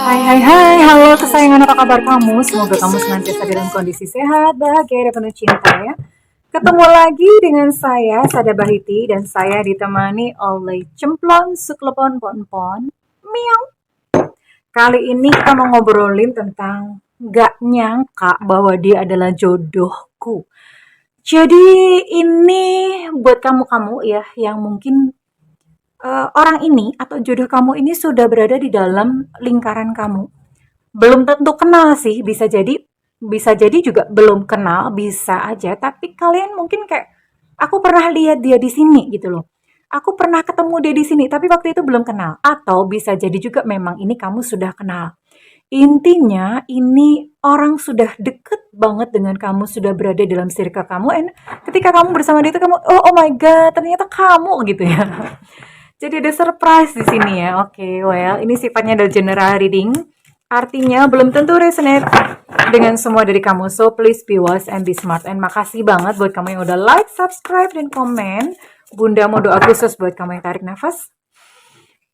Hai hai hai, halo kesayangan, apa kabar kamu? Semoga kamu senantiasa dalam kondisi sehat, bahagia, dan penuh cinta ya. Ketemu lagi dengan saya, Sada Bahiti, dan saya ditemani oleh Cemplon Suklepon Ponpon. Miau. Kali ini kita mau ngobrolin tentang gak nyangka bahwa dia adalah jodohku. Jadi ini buat kamu-kamu ya yang mungkin orang ini atau jodoh kamu ini sudah berada di dalam lingkaran kamu. Belum tentu kenal sih, bisa jadi juga belum kenal, bisa aja, tapi kalian mungkin kayak, "Aku pernah lihat dia di sini," gitu loh. "Aku pernah ketemu dia di sini," tapi waktu itu belum kenal. Atau bisa jadi juga memang ini kamu sudah kenal. Intinya ini orang sudah deket banget dengan kamu, sudah berada dalam circle kamu, and ketika kamu bersama dia itu kamu, "Oh, oh my god, ternyata kamu," gitu ya. Jadi ada surprise di sini ya. Oke, well, ini sifatnya adalah general reading. Artinya belum tentu resonate dengan semua dari kamu. So please be wise and be smart. And makasih banget buat kamu yang udah like, subscribe, dan komen. Bunda mau doa khusus buat kamu yang tarik nafas.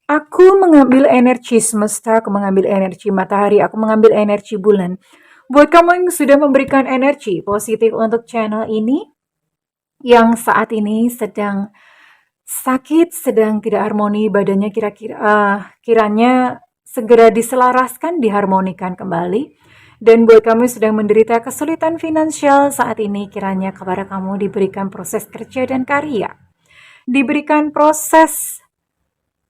Aku mengambil energi semesta, aku mengambil energi matahari, aku mengambil energi bulan. Buat kamu yang sudah memberikan energi positif untuk channel ini, yang saat ini sedang sakit, sedang tidak harmoni badannya, kiranya segera diselaraskan, diharmonikan kembali. Dan buat kamu yang sedang menderita kesulitan finansial saat ini, kiranya kepada kamu diberikan proses kerja dan karya, diberikan proses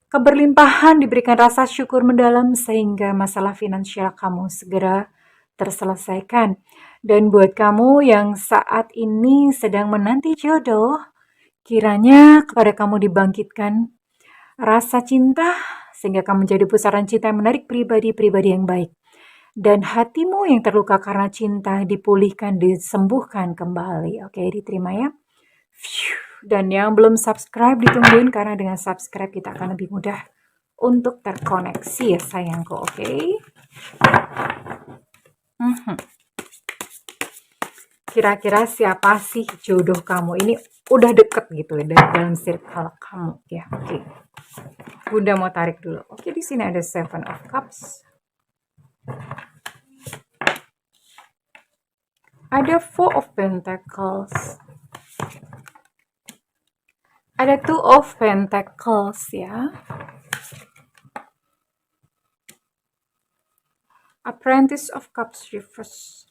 keberlimpahan, diberikan rasa syukur mendalam sehingga masalah finansial kamu segera terselesaikan. Dan buat kamu yang saat ini sedang menanti jodoh, kiranya kepada kamu dibangkitkan rasa cinta sehingga kamu menjadi pusaran cinta yang menarik pribadi-pribadi yang baik. Dan hatimu yang terluka karena cinta dipulihkan, disembuhkan kembali. Oke, diterima ya. Dan yang belum subscribe ditungguin, karena dengan subscribe kita akan lebih mudah untuk terkoneksi ya sayangku, oke? Kira-kira siapa sih jodoh kamu? Ini udah deket gitu ya dalam circle kamu ya, oke. Bunda mau tarik dulu. Oke, di sini ada Seven of Cups. Ada Four of Pentacles. Ada Two of Pentacles ya. Apprentice of Cups reverse.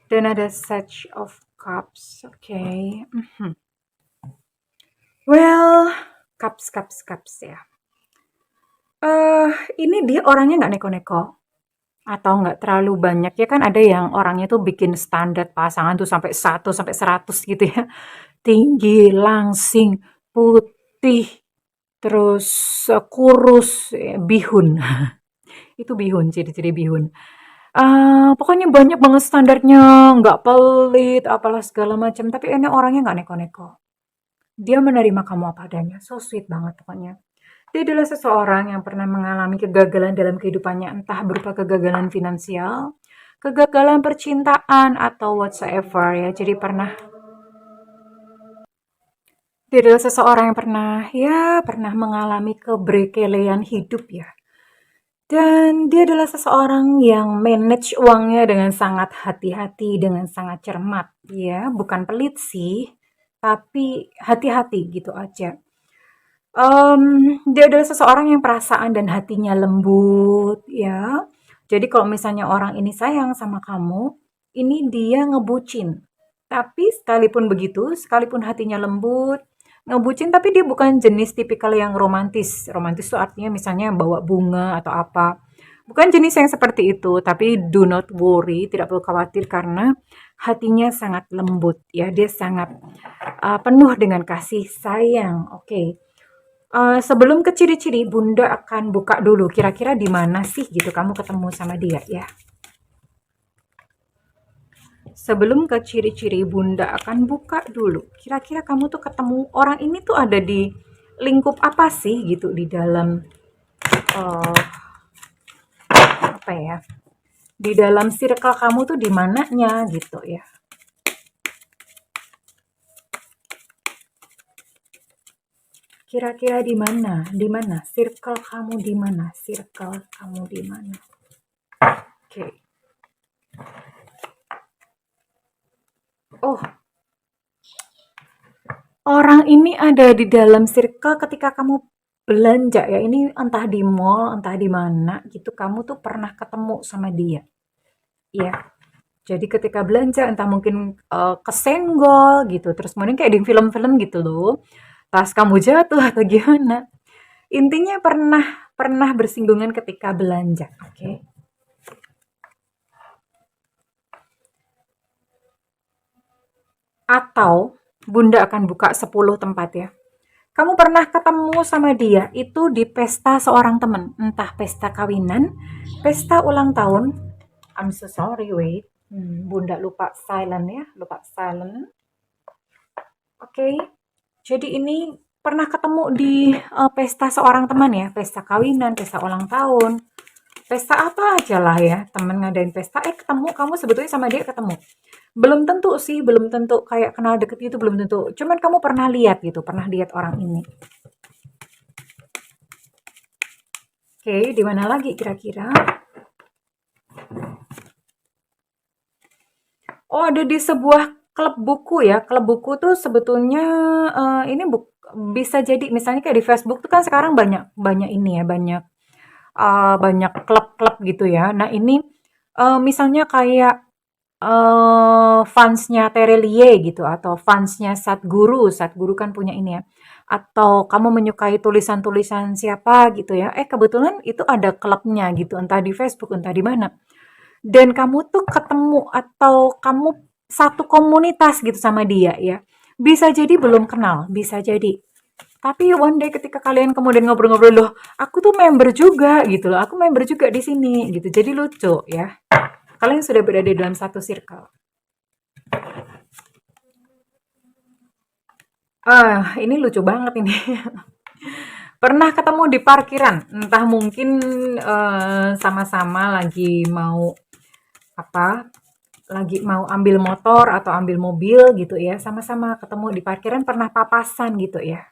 Dan ada Sage of Cups. Oke. Well, cups ya. Ini dia orangnya nggak neko-neko atau nggak terlalu banyak ya, kan ada yang orangnya tuh bikin standar pasangan tuh sampai 1 sampai 100 gitu ya. Tinggi, langsing, putih, terus kurus, bihun. Itu bihun, ciri-ciri bihun. Pokoknya banyak banget standarnya, nggak pelit, apalah segala macam. Tapi ini orangnya nggak neko-neko. Dia menerima kamu apa adanya, so sweet banget pokoknya. Dia adalah seseorang yang pernah mengalami kegagalan dalam kehidupannya, entah berupa kegagalan finansial, kegagalan percintaan, atau whatsoever ya. Jadi dia adalah seseorang yang pernah mengalami keberkeleyan hidup ya. Dan dia adalah seseorang yang manage uangnya dengan sangat hati-hati, dengan sangat cermat ya. Bukan pelit sih, tapi hati-hati gitu aja. Dia adalah seseorang yang perasaan dan hatinya lembut ya. Jadi kalau misalnya orang ini sayang sama kamu, ini dia ngebucin. Tapi sekalipun begitu, sekalipun hatinya lembut, ngebucin, tapi dia bukan jenis tipikal yang romantis. Romantis itu artinya misalnya bawa bunga atau apa. Bukan jenis yang seperti itu, tapi do not worry, tidak perlu khawatir karena hatinya sangat lembut ya. Dia sangat penuh dengan kasih sayang. Oke. Sebelum ke ciri-ciri, Bunda akan buka dulu. Kira-kira di mana sih gitu kamu ketemu sama dia ya? Sebelum ke ciri-ciri, Bunda akan buka dulu. Kira-kira kamu tuh ketemu orang ini tuh ada di lingkup apa sih gitu di dalam apa ya? Di dalam circle kamu tuh di mananya gitu ya? Kira-kira di mana? Di mana? Circle kamu di mana? Circle kamu di mana? Oke. Oh, orang ini ada di dalam circle ketika kamu belanja ya. Ini entah di mall, entah di mana gitu. Kamu tuh pernah ketemu sama dia. Iya. Jadi ketika belanja entah mungkin kesenggol gitu. Terus kemudian kayak di film-film gitu loh. Tas kamu jatuh atau gimana. Intinya pernah pernah bersinggungan ketika belanja. Oke. Atau Bunda akan buka 10 tempat ya. Kamu pernah ketemu sama dia itu di pesta seorang teman, entah pesta kawinan, pesta ulang tahun. I'm so sorry, wait. Bunda lupa silent ya, lupa silent. Oke. Jadi ini pernah ketemu di pesta seorang teman ya, pesta kawinan, pesta ulang tahun, pesta apa aja lah ya, temen ngadain pesta, ketemu, kamu sebetulnya sama dia ketemu. Belum tentu sih, belum tentu kayak kenal deket itu, belum tentu. Cuman kamu pernah lihat gitu, pernah lihat orang ini. Oke, di mana lagi kira-kira? Oh, ada di sebuah klub buku ya. Klub buku tuh sebetulnya ini bisa jadi misalnya kayak di Facebook tuh kan sekarang banyak banyak ini ya, banyak banyak klub-klub gitu ya. Nah, ini misalnya kayak fansnya Terelie gitu atau fansnya Satguru. Satguru kan punya ini ya. Atau kamu menyukai tulisan-tulisan siapa gitu ya. Kebetulan itu ada klubnya gitu, entah di Facebook, entah di mana. Dan kamu tuh ketemu atau kamu satu komunitas gitu sama dia ya. Bisa jadi belum kenal, bisa jadi. Tapi one day ketika kalian kemudian ngobrol-ngobrol, loh, aku tuh member juga gitu loh. Aku member juga di sini gitu. Jadi lucu ya. Kalian sudah berada dalam satu circle. Ini lucu banget ini. Pernah ketemu di parkiran, entah mungkin sama-sama lagi mau apa lagi mau ambil motor atau ambil mobil gitu ya, sama-sama ketemu di parkiran pernah papasan gitu ya.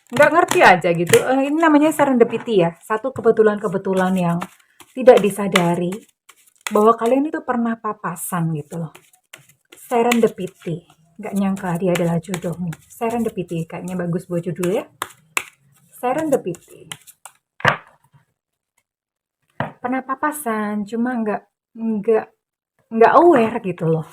Nggak ngerti aja gitu. Ini namanya serendipity ya. Satu kebetulan-kebetulan yang tidak disadari bahwa kalian itu pernah papasan gitu loh. Serendipity. Nggak nyangka dia adalah jodohmu. Serendipity. Kayaknya bagus buat judul ya. Serendipity. Pernah papasan, cuma nggak aware gitu loh.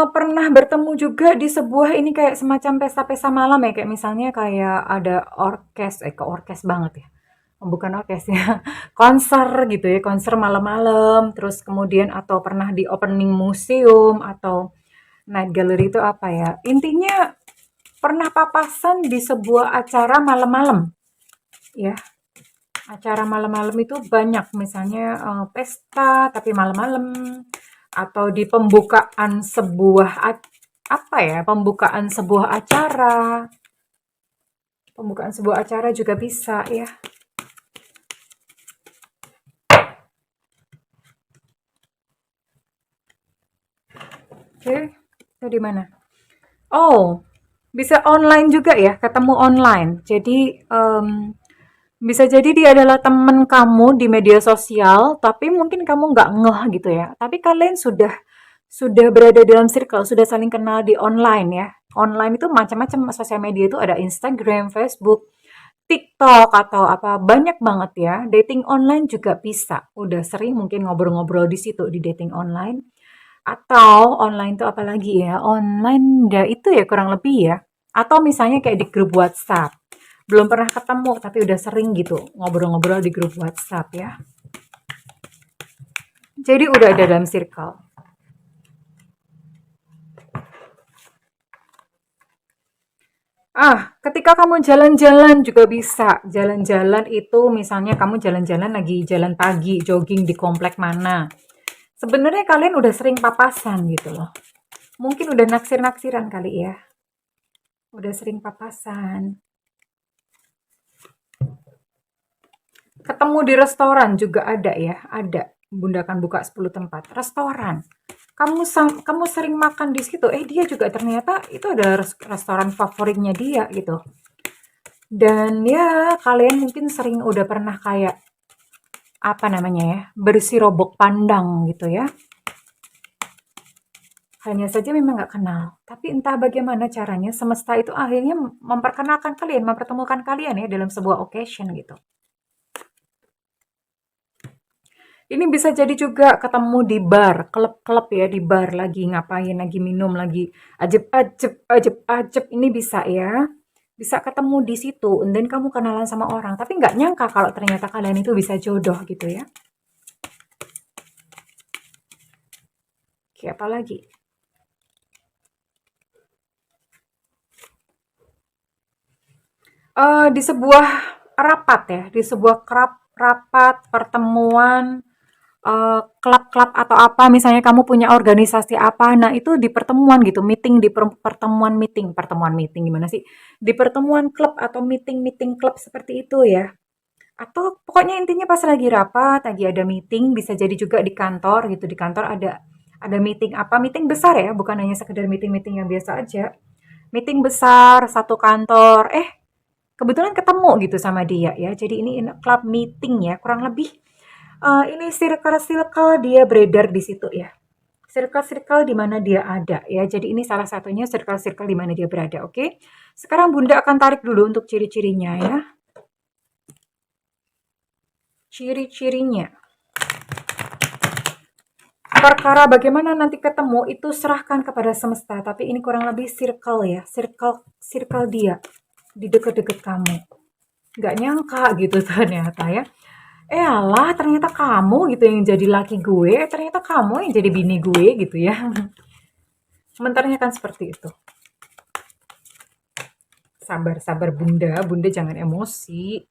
Pernah bertemu juga di sebuah ini kayak semacam pesta-pesta malam ya, kayak misalnya kayak ada ke orkes banget ya, bukan orkes ya, konser gitu ya, konser malam-malam, terus kemudian atau pernah di opening museum atau night gallery itu apa ya, intinya pernah papasan di sebuah acara malam-malam ya. Acara malam-malam itu banyak, misalnya pesta tapi malam-malam, atau di pembukaan sebuah apa ya, pembukaan sebuah acara. Pembukaan sebuah acara juga bisa ya. Oke, itu di mana? Oh, bisa online juga ya, ketemu online. Jadi bisa jadi dia adalah temen kamu di media sosial, tapi mungkin kamu nggak ngeh gitu ya. Tapi kalian sudah berada dalam circle, sudah saling kenal di online ya. Online itu macam-macam sosial media itu ada Instagram, Facebook, TikTok atau apa banyak banget ya. Dating online juga bisa. Udah sering mungkin ngobrol-ngobrol di situ di dating online. Atau online itu apa lagi ya? Online ya itu ya kurang lebih ya. Atau misalnya kayak di grup WhatsApp. Belum pernah ketemu tapi udah sering gitu ngobrol-ngobrol di grup WhatsApp ya. Jadi udah ada dalam circle. Ketika kamu jalan-jalan juga bisa. Jalan-jalan itu misalnya kamu jalan-jalan lagi jalan pagi, jogging di komplek mana. Sebenarnya kalian udah sering papasan gitu loh. Mungkin udah naksir-naksiran kali ya. Udah sering papasan. Ketemu di restoran juga ada ya, ada. Bunda akan buka 10 tempat. Restoran. kamu sering makan di situ, dia juga ternyata itu adalah restoran favoritnya dia gitu. Dan ya kalian mungkin sering udah pernah kayak apa namanya ya, bersirobok pandang gitu ya. Hanya saja memang nggak kenal. Tapi entah bagaimana caranya semesta itu akhirnya memperkenalkan kalian, mempertemukan kalian ya dalam sebuah occasion gitu. Ini bisa jadi juga ketemu di bar, klub-klub ya, di bar lagi ngapain, lagi minum, lagi ajeb-ajeb, ajeb-ajeb, ini bisa ya. Bisa ketemu di situ, dan kamu kenalan sama orang, tapi nggak nyangka kalau ternyata kalian itu bisa jodoh gitu ya. Kayak apa lagi? Di sebuah rapat ya, di sebuah rapat, pertemuan, klub-klub atau apa, misalnya kamu punya organisasi apa, nah itu di pertemuan gitu, meeting di pertemuan meeting gimana sih? Di pertemuan klub atau meeting-meeting klub seperti itu ya. Atau pokoknya intinya pas lagi rapat, lagi ada meeting, bisa jadi juga di kantor gitu, di kantor ada meeting apa, meeting besar ya, bukan hanya sekedar meeting-meeting yang biasa aja. Meeting besar satu kantor, kebetulan ketemu gitu sama dia ya. Jadi ini club meeting ya, kurang lebih ini circle-circle dia beredar di situ ya. Circle-circle di mana dia ada ya. Jadi ini salah satunya circle-circle di mana dia berada, oke? Sekarang Bunda akan tarik dulu untuk ciri-cirinya ya. Ciri-cirinya. Perkara bagaimana nanti ketemu itu serahkan kepada semesta, tapi ini kurang lebih circle ya, circle dia di deket-deket kamu. Nggak nyangka gitu ternyata ya. Alah, ternyata kamu gitu yang jadi laki gue, ternyata kamu yang jadi bini gue gitu ya. Sementaranya kan seperti itu. Sabar-sabar Bunda, Bunda jangan emosi.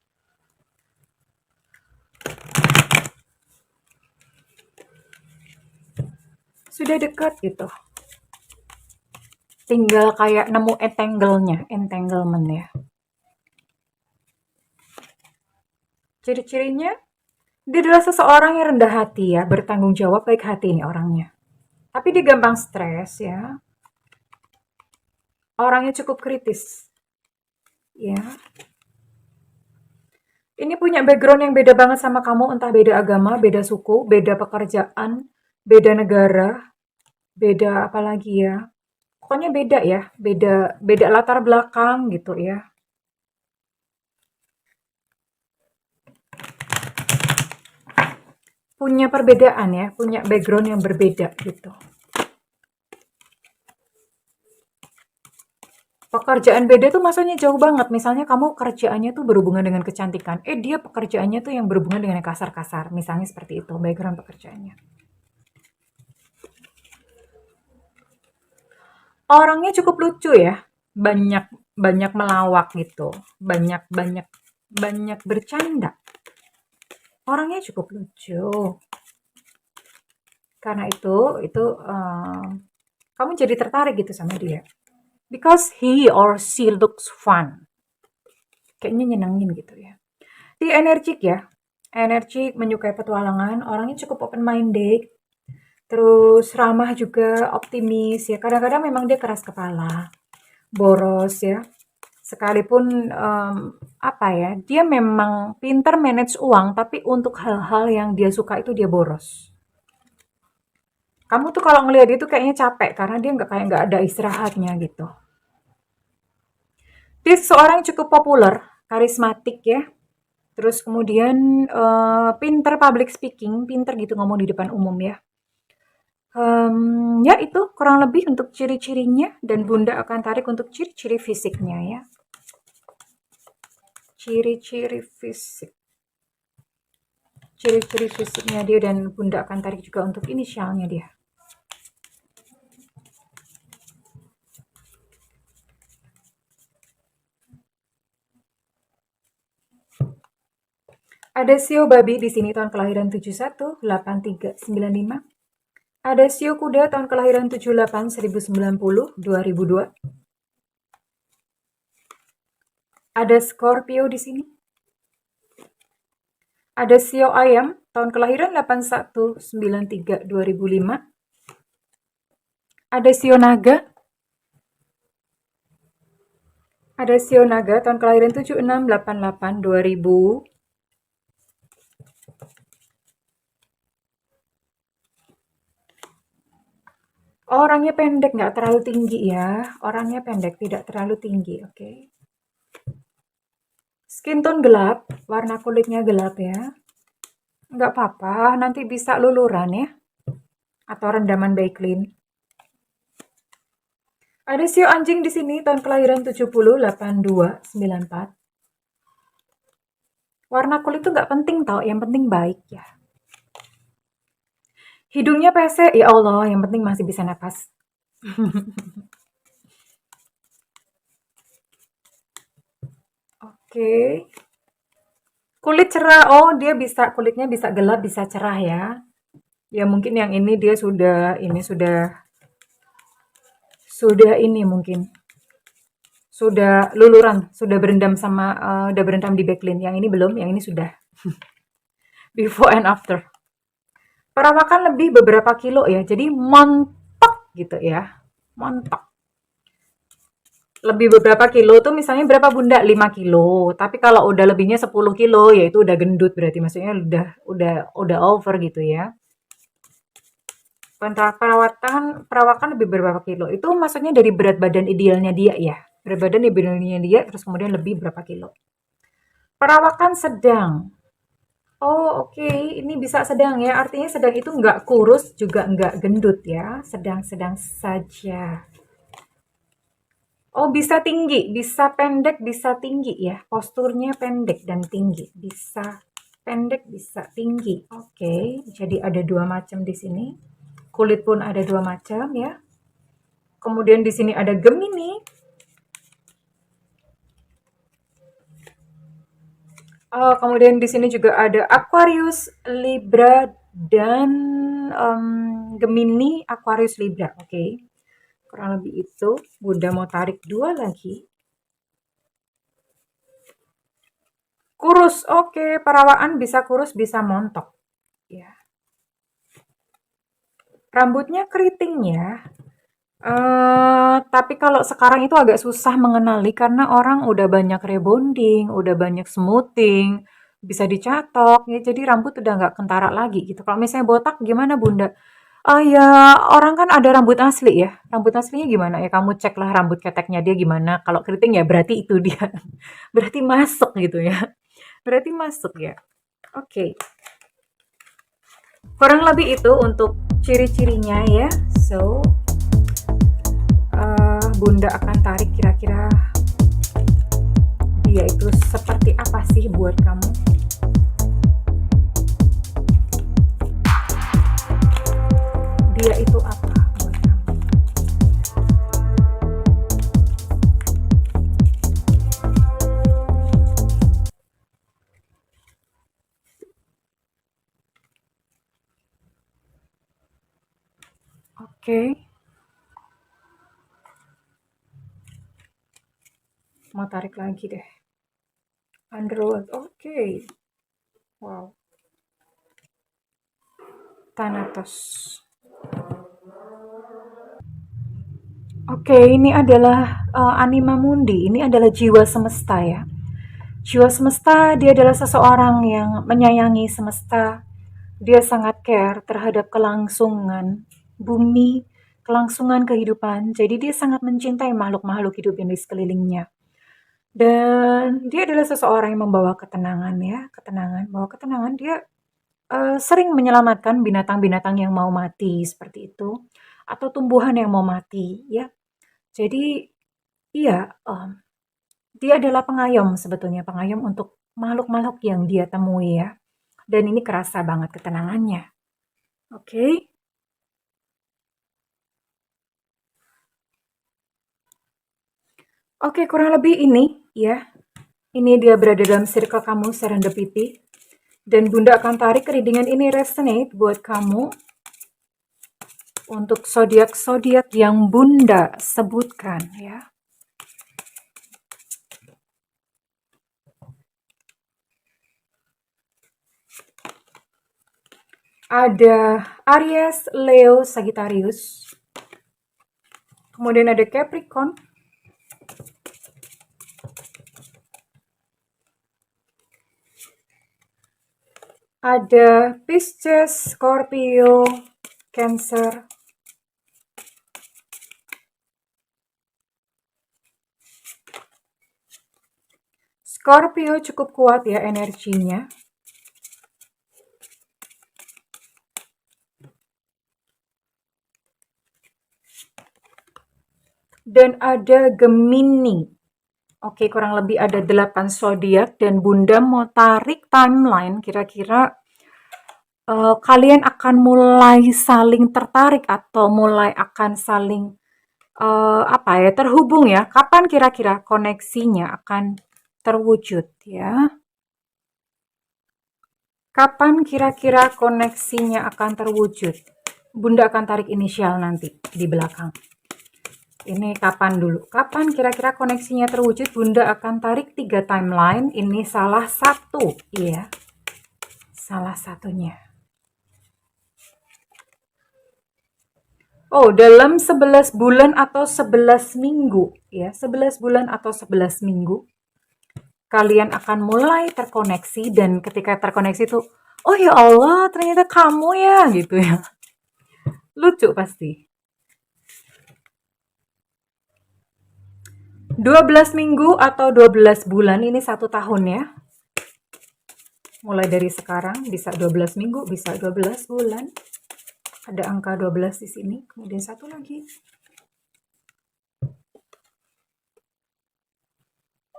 Sudah dekat gitu. Tinggal kayak nemu entanglement ya. Ciri-cirinya, dia adalah seseorang yang rendah hati ya, bertanggung jawab, baik hati nih orangnya. Tapi dia gampang stres ya. Orangnya cukup kritis. Ya. Ini punya background yang beda banget sama kamu, entah beda agama, beda suku, beda pekerjaan, beda negara, beda apa lagi ya. Pokoknya beda ya, beda beda latar belakang gitu ya. Punya perbedaan ya, punya background yang berbeda gitu. Pekerjaan beda tuh maksudnya jauh banget. Misalnya kamu kerjaannya tuh berhubungan dengan kecantikan. Dia pekerjaannya tuh yang berhubungan dengan yang kasar-kasar. Misalnya seperti itu, background pekerjaannya. Orangnya cukup lucu ya. Banyak banyak melawak gitu. Banyak banyak banyak bercanda. Orangnya cukup lucu. Karena itu kamu jadi tertarik gitu sama dia. Because he or she looks fun. Kayaknya nyenengin gitu ya. Dia energik ya. Energik, menyukai petualangan, orangnya cukup open minded. Terus ramah juga, optimis ya. Kadang-kadang memang dia keras kepala, boros ya. Sekalipun apa ya, dia memang pinter manage uang, tapi untuk hal-hal yang dia suka itu dia boros. Kamu tuh kalau ngelihat dia tuh kayaknya capek karena dia nggak ada istirahatnya gitu. Dia seorang yang cukup populer, karismatik ya. Terus kemudian pinter public speaking, pinter gitu ngomong di depan umum ya. Ya itu kurang lebih untuk ciri-cirinya dan Bunda akan tarik untuk ciri-ciri fisiknya ya. Ciri-ciri fisik. Ciri-ciri fisiknya dia dan Bunda akan tarik juga untuk inisialnya dia. Ada Sio Babi di sini tahun kelahiran 71, 8395. Ada Sio Kuda tahun kelahiran 78, 1090, 2002. Ada Scorpio di sini. Ada Sio Ayam tahun kelahiran 8193 2005. Ada Sio Naga. Ada Sio Naga tahun kelahiran 7688 2000. Oh, orangnya pendek, nggak terlalu tinggi ya. Orangnya pendek, tidak terlalu tinggi, oke. Skin tone gelap, warna kulitnya gelap ya. Nggak apa-apa, nanti bisa luluran ya. Atau rendaman Baiklin. Ada Sio Anjing di sini tahun kelahiran 70 82 94. Warna kulit tuh nggak penting tau, yang penting baik ya. Hidungnya pesek, ya Allah, yang penting masih bisa napas. Oke. Kulit cerah, oh dia bisa, kulitnya bisa gelap, bisa cerah ya. Ya mungkin yang ini dia sudah ini mungkin. Sudah luluran, sudah berendam sama, udah berendam di backlink. Yang ini belum, yang ini sudah. Before and after. Perawakan lebih beberapa kilo ya, jadi montok gitu ya. Montok. Lebih beberapa kilo tuh misalnya berapa bunda? 5 kilo. Tapi kalau udah lebihnya 10 kilo ya itu udah gendut berarti maksudnya udah over gitu ya. Perawakan lebih berapa kilo? Itu maksudnya dari berat badan idealnya dia ya. Berat badan idealnya dia terus kemudian lebih berapa kilo. Perawakan sedang. Oh, oke. Ini bisa sedang ya. Artinya sedang itu nggak kurus juga nggak gendut ya. Sedang-sedang saja. Oh, bisa tinggi, bisa pendek, bisa tinggi ya. Posturnya pendek dan tinggi. Bisa pendek, bisa tinggi. Oke, jadi ada dua macam di sini. Kulit pun ada dua macam ya. Kemudian di sini ada Gemini. Kemudian di sini juga ada Aquarius, Libra, dan Gemini, Aquarius, Libra. Oke, kurang lebih itu. Bunda mau tarik dua lagi. Kurus, oke. Perawaan bisa kurus, bisa montok. Ya. Rambutnya keriting ya. Tapi kalau sekarang itu agak susah mengenali karena orang udah banyak rebonding, udah banyak smoothing, bisa dicatok ya. Jadi rambut udah nggak kentara lagi gitu. Kalau misalnya botak gimana Bunda? Oh ya, orang kan ada rambut asli ya. Rambut aslinya gimana ya? Kamu ceklah rambut keteknya dia gimana. Kalau keriting ya berarti itu dia. Berarti masuk gitu ya. Berarti masuk ya. Oke. Kurang lebih itu untuk ciri-cirinya ya. So, Bunda akan tarik kira-kira dia itu seperti apa sih buat kamu. Dia itu apa buat kamu. Oke. Mau tarik lagi deh. Underworld, oke. Wow. Thanatos. Oke, ini adalah Anima Mundi. Ini adalah jiwa semesta ya. Jiwa semesta, dia adalah seseorang yang menyayangi semesta. Dia sangat care terhadap kelangsungan bumi, kelangsungan kehidupan. Jadi dia sangat mencintai makhluk-makhluk hidup yang di sekelilingnya. Dan dia adalah seseorang yang membawa ketenangan ya, ketenangan. Bawa ketenangan, dia sering menyelamatkan binatang-binatang yang mau mati seperti itu, atau tumbuhan yang mau mati ya. Jadi iya, dia adalah pengayom sebetulnya, pengayom untuk makhluk-makhluk yang dia temui ya. Dan ini kerasa banget ketenangannya. Oke. Oke, kurang lebih ini ya. Ini dia berada dalam circle kamu, serendipity. Dan Bunda akan tarik readingan ini resonate buat kamu untuk zodiak-zodiak yang Bunda sebutkan ya. Ada Aries, Leo, Sagittarius. Kemudian ada Capricorn. Ada Pisces, Scorpio, Cancer. Scorpio cukup kuat ya energinya. Dan ada Gemini. Oke, kurang lebih ada 8 zodiak dan Bunda mau tarik timeline kira-kira kalian akan mulai saling tertarik atau mulai akan saling terhubung ya. Kapan kira-kira koneksinya akan terwujud ya? Kapan kira-kira koneksinya akan terwujud? Bunda akan tarik inisial nanti di belakang. Ini kapan dulu? Kapan kira-kira koneksinya terwujud? Bunda akan tarik 3 timeline. Ini salah satu, iya. Salah satunya. Oh, dalam 11 bulan atau 11 minggu, ya. 11 bulan atau 11 minggu. Kalian akan mulai terkoneksi dan ketika terkoneksi itu, oh ya Allah, ternyata kamu ya, gitu ya. Lucu pasti. 12 minggu atau 12 bulan, ini 1 tahun ya. Mulai dari sekarang bisa 12 minggu, bisa 12 bulan. Ada angka 12 di sini, kemudian satu lagi.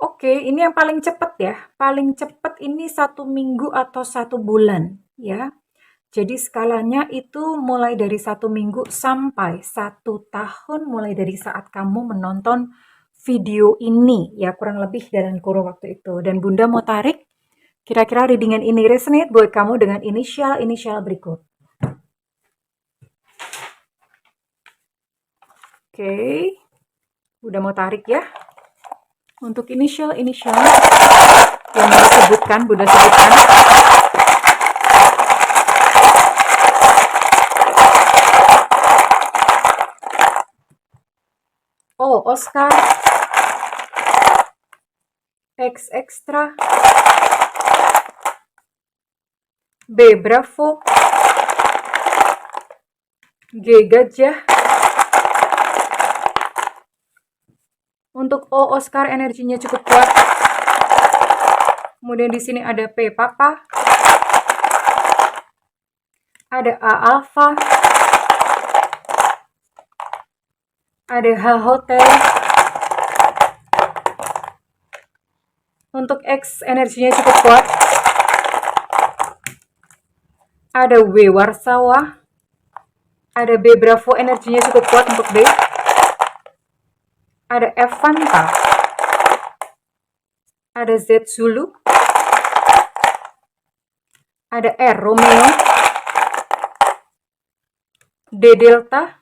Oke, ini yang paling cepat ya. Paling cepat ini 1 minggu atau 1 bulan ya. Jadi skalanya itu mulai dari 1 minggu sampai 1 tahun mulai dari saat kamu menonton video ini ya, kurang lebih dalam kurun waktu itu. Dan Bunda mau tarik kira-kira readingan ini resonate buat kamu dengan inisial berikut. Oke, Bunda mau tarik ya. Untuk inisial yang disebutkan, Bunda sebutkan. O, Oscar. X, Extra. B, Bravo. G, Gajah. Untuk O, Oscar energinya cukup kuat. Kemudian di sini ada P, Papa. Ada A, Alpha. Ada H, Hotel. Untuk X energinya cukup kuat. Ada W, Warsawa. Ada B, Bravo energinya cukup kuat untuk B. Ada F, Fanta. Ada Z, Zulu. Ada R, Romeo. D, Delta.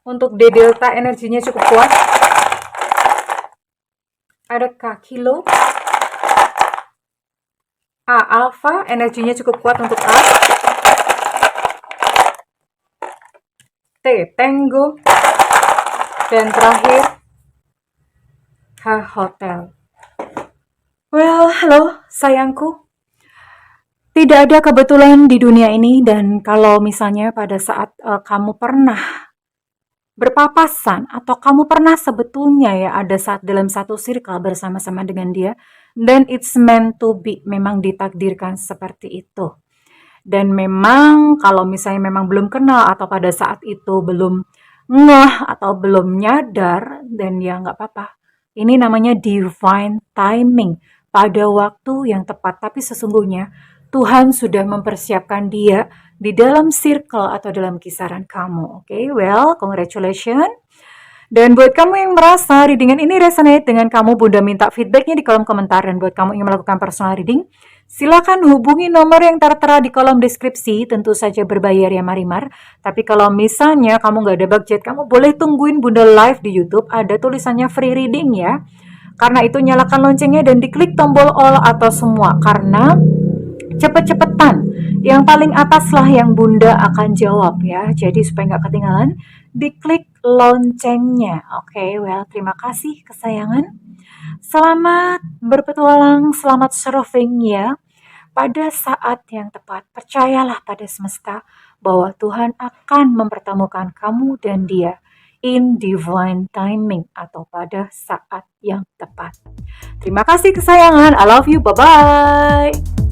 Untuk D, Delta energinya cukup kuat. Ada K, Kilo. A, Alpha energinya cukup kuat untuk A. T, Tango. Dan terakhir H, Hotel. Well, halo sayangku. Tidak ada kebetulan di dunia ini, dan kalau misalnya pada saat kamu pernah berpapasan atau kamu pernah sebetulnya ya ada saat dalam satu circle bersama-sama dengan dia, then it's meant to be, memang ditakdirkan seperti itu. Dan memang kalau misalnya memang belum kenal atau pada saat itu belum ngeh atau belum nyadar, dan ya nggak apa-apa. Ini namanya divine timing, pada waktu yang tepat. Tapi sesungguhnya Tuhan sudah mempersiapkan dia di dalam circle atau dalam kisaran kamu. Oke, well, congratulations. Dan buat kamu yang merasa readingan ini resonate dengan kamu, Bunda minta feedbacknya di kolom komentar. Dan buat kamu yang melakukan personal reading, silakan hubungi nomor yang tertera di kolom deskripsi, tentu saja berbayar ya Marimar. Tapi kalau misalnya kamu nggak ada budget, kamu boleh tungguin Bunda live di YouTube, ada tulisannya free reading ya. Karena itu nyalakan loncengnya dan diklik tombol all atau semua, karena cepet-cepetan. Yang paling atas lah yang Bunda akan jawab ya. Jadi supaya nggak ketinggalan, diklik loncengnya. Oke, well terima kasih kesayangan. Selamat berpetualang, selamat surfing ya. Pada saat yang tepat, percayalah pada semesta bahwa Tuhan akan mempertemukan kamu dan dia in divine timing atau pada saat yang tepat. Terima kasih kesayangan. I love you. Bye-bye.